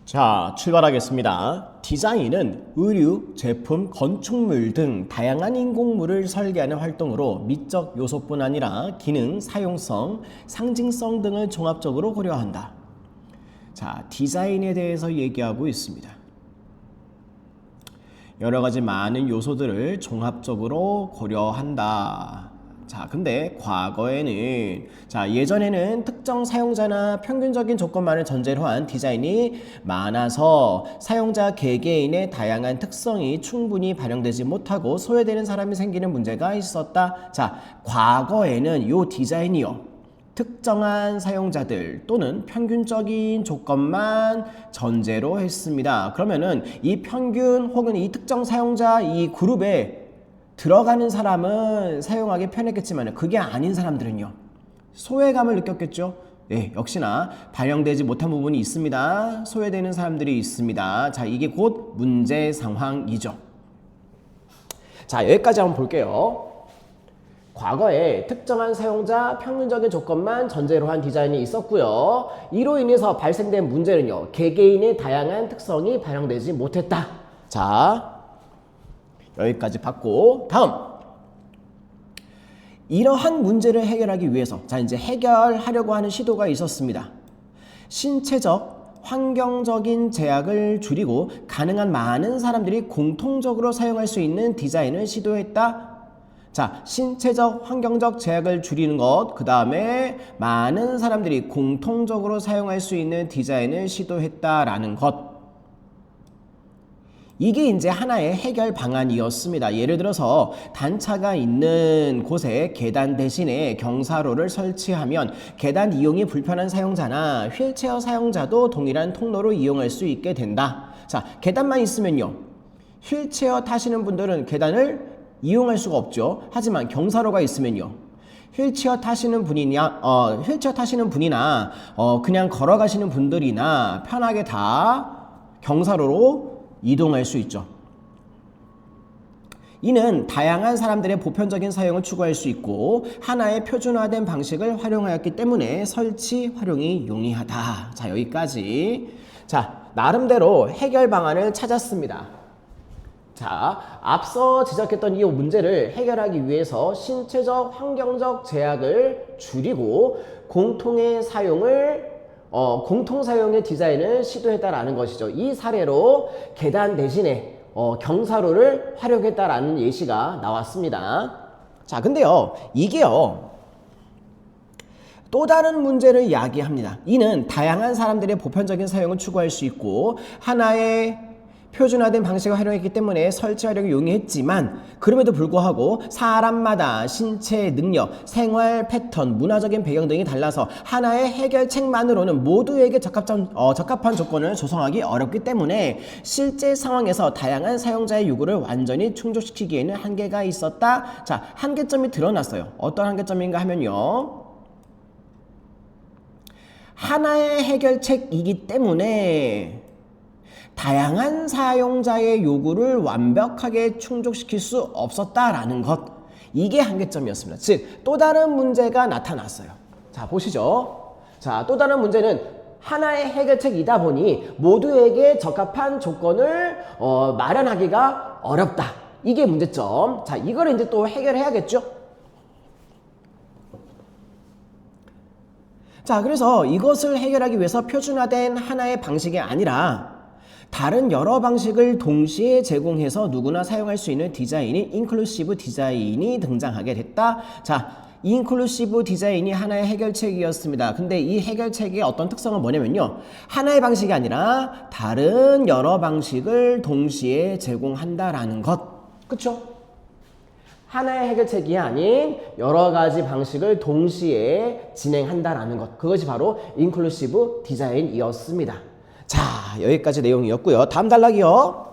자, 출발하겠습니다. 디자인은 의류, 제품, 건축물 등 다양한 인공물을 설계하는 활동으로 미적 요소뿐 아니라 기능, 사용성, 상징성 등을 종합적으로 고려한다. 자, 디자인에 대해서 얘기하고 있습니다. 여러 가지 많은 요소들을 종합적으로 고려한다. 자, 근데 과거에는 예전에는 특정 사용자나 평균적인 조건만을 전제로 한 디자인이 많아서 사용자 개개인의 다양한 특성이 충분히 반영되지 못하고 소외되는 사람이 생기는 문제가 있었다. 자, 과거에는 요 디자인이요, 특정한 사용자들 또는 평균적인 조건만 전제로 했습니다. 그러면은 이 평균 혹은 이 특정 사용자 이 그룹에 들어가는 사람은 사용하기 편했겠지만 그게 아닌 사람들은요, 소외감을 느꼈겠죠. 네, 역시나 반영되지 못한 부분이 있습니다. 소외되는 사람들이 있습니다. 자, 이게 곧 문제 상황이죠. 자, 여기까지 한번 볼게요. 과거에 특정한 사용자 평균적인 조건만 전제로 한 디자인이 있었고요. 이로 인해서 발생된 문제는요, 개개인의 다양한 특성이 반영되지 못했다. 자, 여기까지 봤고, 다음 이러한 문제를 해결하기 위해서 이제 해결하려고 하는 시도가 있었습니다. 신체적, 환경적인 제약을 줄이고 가능한 많은 사람들이 공통적으로 사용할 수 있는 디자인을 시도했다. 자, 신체적, 환경적 제약을 줄이는 것, 그 다음에 많은 사람들이 공통적으로 사용할 수 있는 디자인을 시도했다라는 것. 이게 이제 하나의 해결 방안이었습니다. 예를 들어서 단차가 있는 곳에 계단 대신에 경사로를 설치하면 계단 이용이 불편한 사용자나 휠체어 사용자도 동일한 통로로 이용할 수 있게 된다. 자, 계단만 있으면요, 휠체어 타시는 분들은 계단을 이용할 수가 없죠. 하지만 경사로가 있으면요, 휠체어 타시는 분이나 그냥 걸어가시는 분들이나 편하게 다 경사로로 이동할 수 있죠. 이는 다양한 사람들의 보편적인 사용을 추구할 수 있고 하나의 표준화된 방식을 활용하였기 때문에 설치 활용이 용이하다. 자, 여기까지. 자, 나름대로 해결 방안을 찾았습니다. 자, 앞서 지적했던 이 문제를 해결하기 위해서 신체적, 환경적 제약을 줄이고 공통 사용의 디자인을 시도했다라는 것이죠. 이 사례로 계단 대신에 경사로를 활용했다라는 예시가 나왔습니다. 자, 근데요, 이게요, 또 다른 문제를 이야기합니다. 이는 다양한 사람들의 보편적인 사용을 추구할 수 있고 하나의 표준화된 방식을 활용했기 때문에 설치 활용이 용이했지만 그럼에도 불구하고 사람마다 신체 능력, 생활 패턴, 문화적인 배경 등이 달라서 하나의 해결책만으로는 모두에게 적합한 조건을 조성하기 어렵기 때문에 실제 상황에서 다양한 사용자의 요구를 완전히 충족시키기에는 한계가 있었다. 자, 한계점이 드러났어요. 어떤 한계점인가 하면요, 하나의 해결책이기 때문에 다양한 사용자의 요구를 완벽하게 충족시킬 수 없었다라는 것. 이게 한계점이었습니다. 즉, 또 다른 문제가 나타났어요. 자, 보시죠. 자, 또 다른 문제는 하나의 해결책이다 보니 모두에게 적합한 조건을 마련하기가 어렵다. 이게 문제점. 자, 이걸 이제 또 해결해야겠죠? 자, 그래서 이것을 해결하기 위해서 표준화된 하나의 방식이 아니라 다른 여러 방식을 동시에 제공해서 누구나 사용할 수 있는 디자인이 인클루시브 디자인이 등장하게 됐다. 자, 인클루시브 디자인이 하나의 해결책이었습니다. 근데 이 해결책의 어떤 특성은 뭐냐면요, 하나의 방식이 아니라 다른 여러 방식을 동시에 제공한다라는 것. 그쵸? 하나의 해결책이 아닌 여러 가지 방식을 동시에 진행한다라는 것. 그것이 바로 인클루시브 디자인이었습니다. 자, 여기까지 내용이었고요. 다음 단락이요.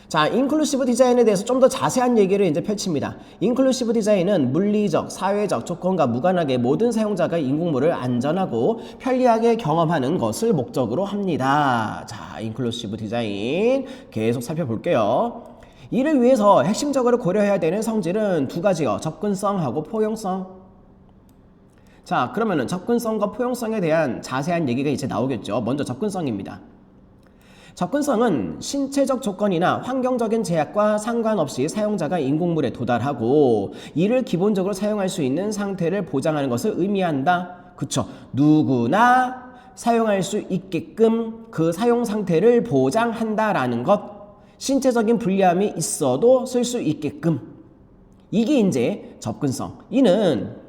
자, 인클루시브 디자인에 대해서 좀 더 자세한 얘기를 이제 펼칩니다. 인클루시브 디자인은 물리적, 사회적 조건과 무관하게 모든 사용자가 인공물을 안전하고 편리하게 경험하는 것을 목적으로 합니다. 자, 인클루시브 디자인 계속 살펴볼게요. 이를 위해서 핵심적으로 고려해야 되는 성질은 두 가지요. 접근성하고 포용성. 자, 그러면은 접근성과 포용성에 대한 자세한 얘기가 이제 나오겠죠. 먼저 접근성입니다. 접근성은 신체적 조건이나 환경적인 제약과 상관없이 사용자가 인공물에 도달하고 이를 기본적으로 사용할 수 있는 상태를 보장하는 것을 의미한다. 그쵸? 누구나 사용할 수 있게끔 그 사용 상태를 보장한다라는 것. 신체적인 불리함이 있어도 쓸 수 있게끔. 이게 이제 접근성. 이는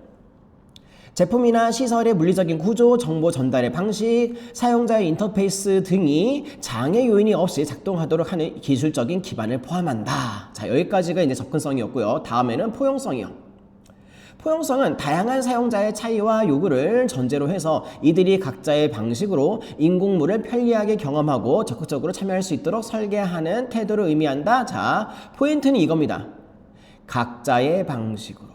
제품이나 시설의 물리적인 구조, 정보 전달의 방식, 사용자의 인터페이스 등이 장애 요인이 없이 작동하도록 하는 기술적인 기반을 포함한다. 자, 여기까지가 이제 접근성이었고요. 다음에는 포용성이요. 포용성은 다양한 사용자의 차이와 요구를 전제로 해서 이들이 각자의 방식으로 인공물을 편리하게 경험하고 적극적으로 참여할 수 있도록 설계하는 태도를 의미한다. 자, 포인트는 이겁니다. 각자의 방식으로.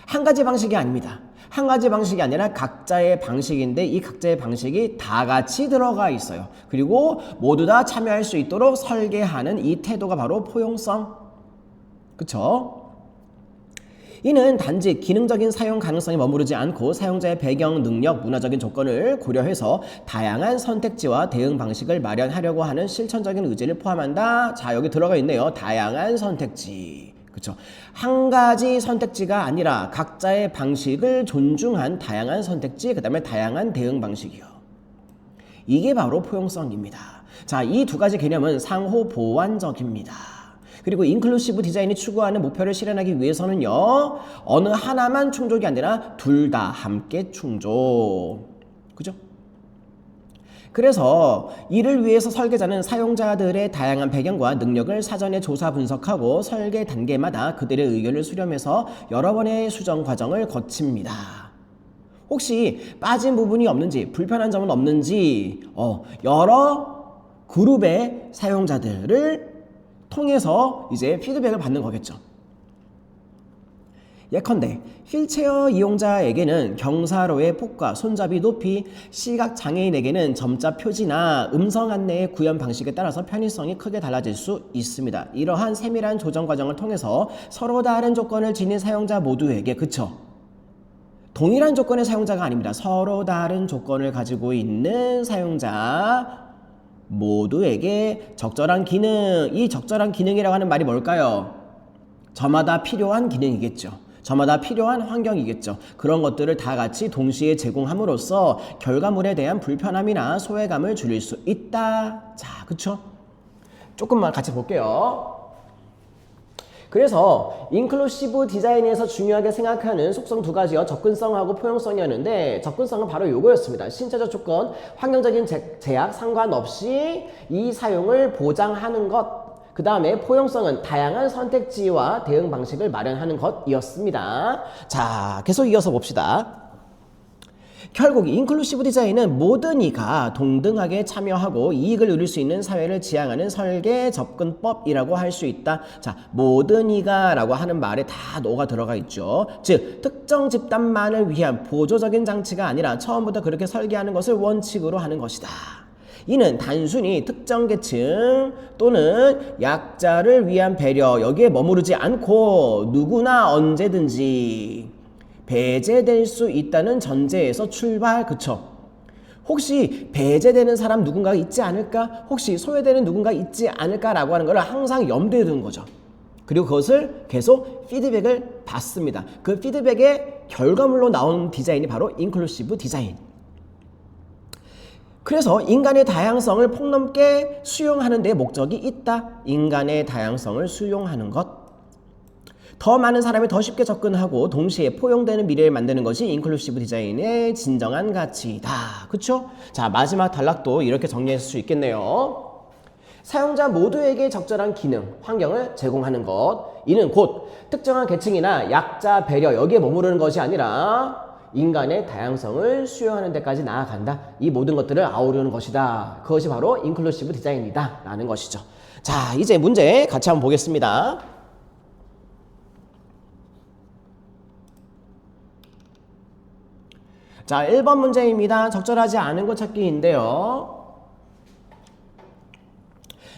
한 가지 방식이 아닙니다. 한 가지 방식이 아니라 각자의 방식인데 이 각자의 방식이 다 같이 들어가 있어요. 그리고 모두 다 참여할 수 있도록 설계하는 이 태도가 바로 포용성. 그쵸? 이는 단지 기능적인 사용 가능성에 머무르지 않고 사용자의 배경, 능력, 문화적인 조건을 고려해서 다양한 선택지와 대응 방식을 마련하려고 하는 실천적인 의지를 포함한다. 자, 여기 들어가 있네요. 다양한 선택지. 그쵸? 한 가지 선택지가 아니라 각자의 방식을 존중한 다양한 선택지, 그 다음에 다양한 대응 방식이요. 이게 바로 포용성입니다. 자, 이 두 가지 개념은 상호 보완적입니다. 그리고 인클루시브 디자인이 추구하는 목표를 실현하기 위해서는요, 어느 하나만 충족이 아니라 둘 다 함께 충족. 그죠? 그래서 이를 위해서 설계자는 사용자들의 다양한 배경과 능력을 사전에 조사 분석하고 설계 단계마다 그들의 의견을 수렴해서 여러 번의 수정 과정을 거칩니다. 혹시 빠진 부분이 없는지, 불편한 점은 없는지 여러 그룹의 사용자들을 통해서 이제 피드백을 받는 거겠죠. 예컨대 휠체어 이용자에게는 경사로의 폭과 손잡이 높이, 시각장애인에게는 점자 표지나 음성 안내의 구현 방식에 따라서 편의성이 크게 달라질 수 있습니다. 이러한 세밀한 조정 과정을 통해서 서로 다른 조건을 지닌 사용자 모두에게, 그쵸? 동일한 조건의 사용자가 아닙니다. 서로 다른 조건을 가지고 있는 사용자 모두에게 적절한 기능, 이 적절한 기능이라고 하는 말이 뭘까요? 저마다 필요한 기능이겠죠. 저마다 필요한 환경이겠죠. 그런 것들을 다 같이 동시에 제공함으로써 결과물에 대한 불편함이나 소외감을 줄일 수 있다. 자, 그쵸? 조금만 같이 볼게요. 그래서 인클루시브 디자인에서 중요하게 생각하는 속성 두 가지요. 접근성하고 포용성이었는데 접근성은 바로 요거였습니다. 신체적 조건, 환경적인 제약 상관없이 이 사용을 보장하는 것. 그 다음에 포용성은 다양한 선택지와 대응 방식을 마련하는 것이었습니다. 자, 계속 이어서 봅시다. 결국 인클루시브 디자인은 모든 이가 동등하게 참여하고 이익을 누릴 수 있는 사회를 지향하는 설계 접근법이라고 할 수 있다. 자, 모든 이가 라고 하는 말에 다 녹아 들어가 있죠. 즉, 특정 집단만을 위한 보조적인 장치가 아니라 처음부터 그렇게 설계하는 것을 원칙으로 하는 것이다. 이는 단순히 특정 계층 또는 약자를 위한 배려, 여기에 머무르지 않고 누구나 언제든지 배제될 수 있다는 전제에서 출발. 그쵸? 혹시 배제되는 사람 누군가 있지 않을까? 혹시 소외되는 누군가 있지 않을까라고 하는 걸 항상 염두에 두는 거죠. 그리고 그것을 계속 피드백을 받습니다. 그 피드백의 결과물로 나온 디자인이 바로 인클루시브 디자인. 그래서 인간의 다양성을 폭넓게 수용하는 데 목적이 있다. 인간의 다양성을 수용하는 것. 더 많은 사람이 더 쉽게 접근하고 동시에 포용되는 미래를 만드는 것이 인클루시브 디자인의 진정한 가치다. 그쵸? 자, 마지막 단락도 이렇게 정리할 수 있겠네요. 사용자 모두에게 적절한 기능, 환경을 제공하는 것. 이는 곧 특정한 계층이나 약자 배려, 여기에 머무르는 것이 아니라 인간의 다양성을 수용하는 데까지 나아간다. 이 모든 것들을 아우르는 것이다. 그것이 바로 인클루시브 디자인이다 라는 것이죠. 자, 이제 문제 같이 한번 보겠습니다. 자, 1번 문제입니다. 적절하지 않은 것 찾기인데요.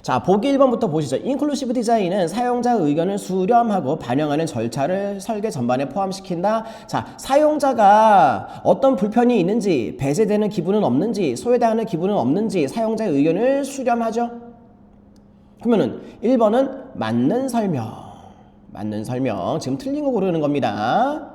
자, 보기 1번부터 보시죠. 인클루시브 디자인은 사용자 의견을 수렴하고 반영하는 절차를 설계 전반에 포함시킨다. 자, 사용자가 어떤 불편이 있는지, 배제되는 기분은 없는지, 소외당하는 기분은 없는지 사용자의 의견을 수렴하죠. 그러면은 1번은 맞는 설명. 맞는 설명. 지금 틀린 거 고르는 겁니다.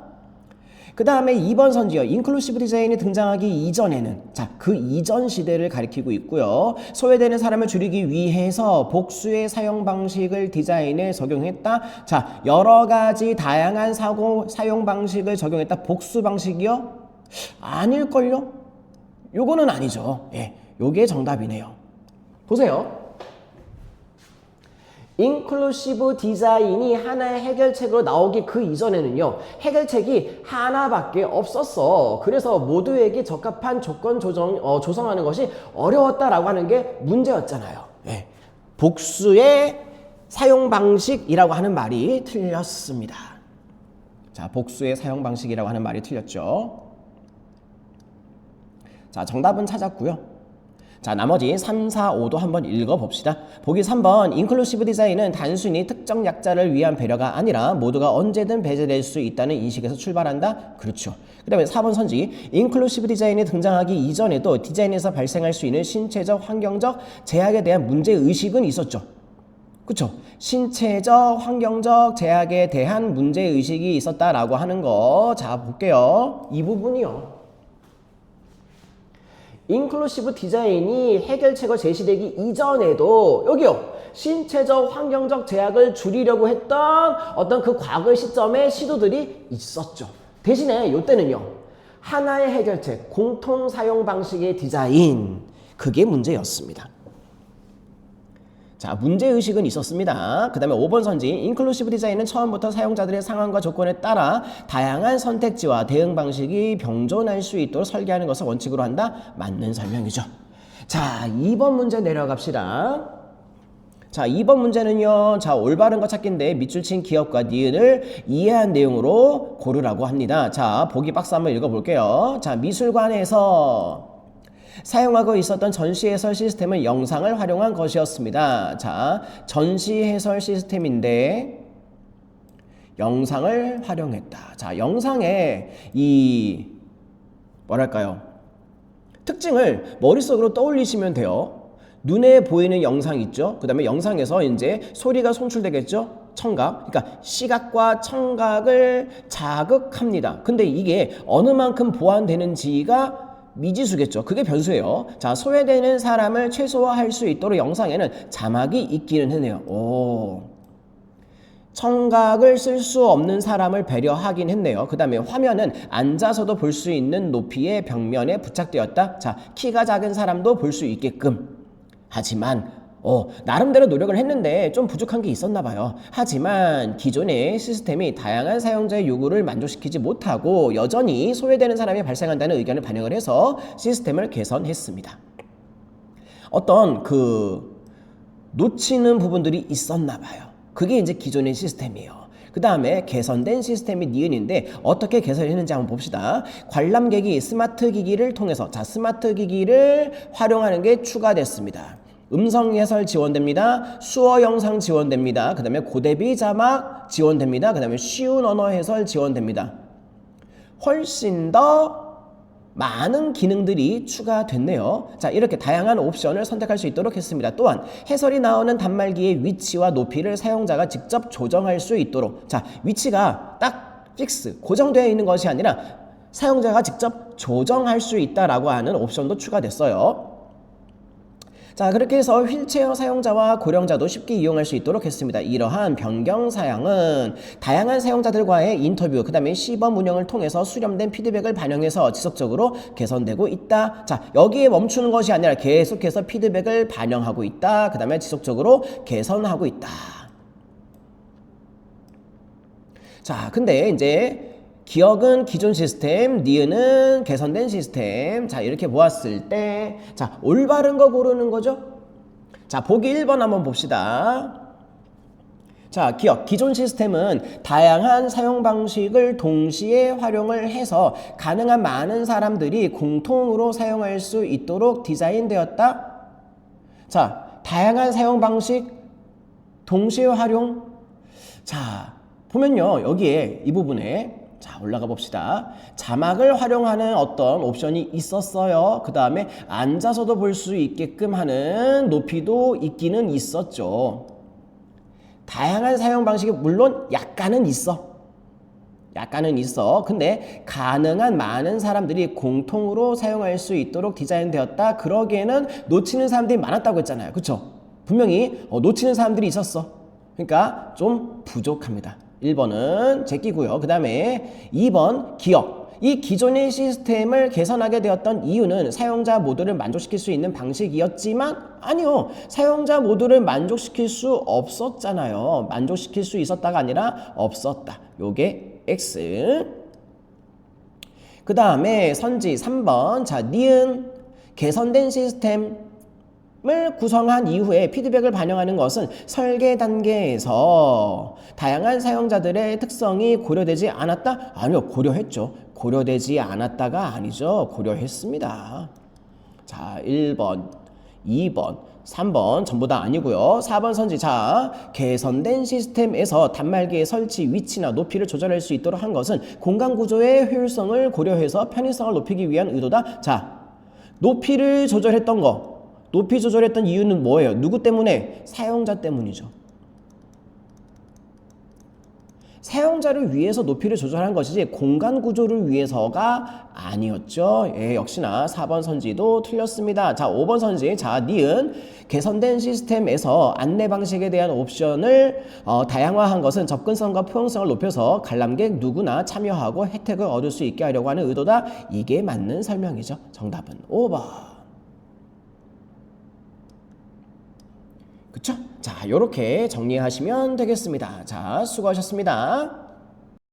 그 다음에 2번 선지요. 인클루시브 디자인이 등장하기 이전에는, 자, 그 이전 시대를 가리키고 있고요. 소외되는 사람을 줄이기 위해서 복수의 사용 방식을 디자인에 적용했다. 자, 여러 가지 다양한 사용 방식을 적용했다. 복수 방식이요? 아닐걸요? 요거는 아니죠. 예, 요게 정답이네요. 보세요. 인클루시브 디자인이 하나의 해결책으로 나오기 그 이전에는요, 해결책이 하나밖에 없었어. 그래서 모두에게 적합한 조건 조성하는 것이 어려웠다라고 하는 게 문제였잖아요. 예. 복수의 사용 방식이라고 하는 말이 틀렸습니다. 자, 복수의 사용 방식이라고 하는 말이 틀렸죠. 자, 정답은 찾았고요. 자, 나머지 3, 4, 5도 한번 읽어봅시다. 보기 3번, 인클루시브 디자인은 단순히 특정 약자를 위한 배려가 아니라 모두가 언제든 배제될 수 있다는 인식에서 출발한다. 그렇죠. 그 다음에 4번 선지, 인클루시브 디자인이 등장하기 이전에도 디자인에서 발생할 수 있는 신체적, 환경적 제약에 대한 문제의식은 있었죠. 그렇죠. 신체적, 환경적 제약에 대한 문제의식이 있었다라고 하는 거. 자, 볼게요. 이 부분이요. 인클루시브 디자인이 해결책을 제시되기 이전에도 여기요, 신체적 환경적 제약을 줄이려고 했던 어떤 그 과거의 시점의 시도들이 있었죠. 대신에 이때는요, 하나의 해결책, 공통 사용 방식의 디자인, 그게 문제였습니다. 자, 문제의식은 있었습니다. 그 다음에 5번 선지, 인클루시브 디자인은 처음부터 사용자들의 상황과 조건에 따라 다양한 선택지와 대응 방식이 병존할 수 있도록 설계하는 것을 원칙으로 한다. 맞는 설명이죠. 자, 2번 문제 내려갑시다. 자, 2번 문제는요, 자, 올바른 것 찾기인데 밑줄 친 기업과 니은을 이해한 내용으로 고르라고 합니다. 자, 보기 박스 한번 읽어볼게요. 자, 미술관에서 사용하고 있었던 전시 해설 시스템은 영상을 활용한 것이었습니다. 자, 전시 해설 시스템인데 영상을 활용했다. 자, 영상의 이 뭐랄까요? 특징을 머릿속으로 떠올리시면 돼요. 눈에 보이는 영상 있죠? 그 다음에 영상에서 이제 소리가 송출되겠죠? 청각. 그러니까 시각과 청각을 자극합니다. 근데 이게 어느 만큼 보완되는지가 미지수겠죠. 그게 변수예요. 자, 소외되는 사람을 최소화할 수 있도록 영상에는 자막이 있기는 하네요. 오. 청각을 쓸 수 없는 사람을 배려하긴 했네요. 그 다음에 화면은 앉아서도 볼 수 있는 높이의 벽면에 부착되었다. 자, 키가 작은 사람도 볼 수 있게끔. 하지만 나름대로 노력을 했는데 좀 부족한 게 있었나 봐요. 하지만 기존의 시스템이 다양한 사용자의 요구를 만족시키지 못하고 여전히 소외되는 사람이 발생한다는 의견을 반영을 해서 시스템을 개선했습니다. 어떤 놓치는 부분들이 있었나 봐요. 그게 이제 기존의 시스템이에요. 그 다음에 개선된 시스템이 니은인데 어떻게 개선했는지 한번 봅시다. 관람객이 스마트 기기를 통해서, 자, 스마트 기기를 활용하는 게 추가됐습니다. 음성 해설 지원됩니다. 수어 영상 지원됩니다. 그 다음에 고대비 자막 지원됩니다. 그 다음에 쉬운 언어 해설 지원됩니다. 훨씬 더 많은 기능들이 추가됐네요. 자, 이렇게 다양한 옵션을 선택할 수 있도록 했습니다. 또한 해설이 나오는 단말기의 위치와 높이를 사용자가 직접 조정할 수 있도록, 자, 위치가 딱 픽스, 고정되어 있는 것이 아니라 사용자가 직접 조정할 수 있다라고 하는 옵션도 추가됐어요. 자, 그렇게 해서 휠체어 사용자와 고령자도 쉽게 이용할 수 있도록 했습니다. 이러한 변경 사양은 다양한 사용자들과의 인터뷰, 그 다음에 시범 운영을 통해서 수렴된 피드백을 반영해서 지속적으로 개선되고 있다. 자, 여기에 멈추는 것이 아니라 계속해서 피드백을 반영하고 있다. 그 다음에 지속적으로 개선하고 있다. 자, 근데 이제 기억은 기존 시스템, 니은은 개선된 시스템. 자, 이렇게 보았을 때, 자, 올바른 거 고르는 거죠? 자, 보기 1번 한번 봅시다. 자, 기억, 기존 시스템은 다양한 사용 방식을 동시에 활용을 해서 가능한 많은 사람들이 공통으로 사용할 수 있도록 디자인되었다. 자, 다양한 사용 방식, 동시에 활용. 자, 보면요. 여기에 이 부분에 자, 올라가 봅시다. 자막을 활용하는 어떤 옵션이 있었어요. 그 다음에 앉아서도 볼 수 있게끔 하는 높이도 있기는 있었죠. 다양한 사용 방식이 물론 약간은 있어. 약간은 있어. 근데 가능한 많은 사람들이 공통으로 사용할 수 있도록 디자인되었다. 그러기에는 놓치는 사람들이 많았다고 했잖아요. 그쵸? 분명히 놓치는 사람들이 있었어. 그러니까 좀 부족합니다. 1번은 제끼고요. 그 다음에 2번 기억. 이 기존의 시스템을 개선하게 되었던 이유는 사용자 모두를 만족시킬 수 있는 방식이었지만 아니요. 사용자 모두를 만족시킬 수 없었잖아요. 만족시킬 수 있었다가 아니라 없었다. 요게 X. 그 다음에 선지 3번. 자, 니은 개선된 시스템 을 구성한 이후에 피드백을 반영하는 것은 설계 단계에서 다양한 사용자들의 특성이 고려되지 않았다? 아니요, 고려했죠. 고려되지 않았다가 아니죠. 고려했습니다. 자, 1번, 2번, 3번 전부 다 아니고요. 4번 선지. 자, 개선된 시스템에서 단말기의 설치 위치나 높이를 조절할 수 있도록 한 것은 공간 구조의 효율성을 고려해서 편의성을 높이기 위한 의도다. 자, 높이를 조절했던 거. 높이 조절했던 이유는 뭐예요? 누구 때문에? 사용자 때문이죠. 사용자를 위해서 높이를 조절한 것이지 공간 구조를 위해서가 아니었죠. 예, 역시나 4번 선지도 틀렸습니다. 자, 5번 선지. 자, 니은 개선된 시스템에서 안내 방식에 대한 옵션을 다양화한 것은 접근성과 포용성을 높여서 관람객 누구나 참여하고 혜택을 얻을 수 있게 하려고 하는 의도다. 이게 맞는 설명이죠. 정답은 5번. 그쵸? 자, 요렇게 정리하시면 되겠습니다. 자, 수고하셨습니다.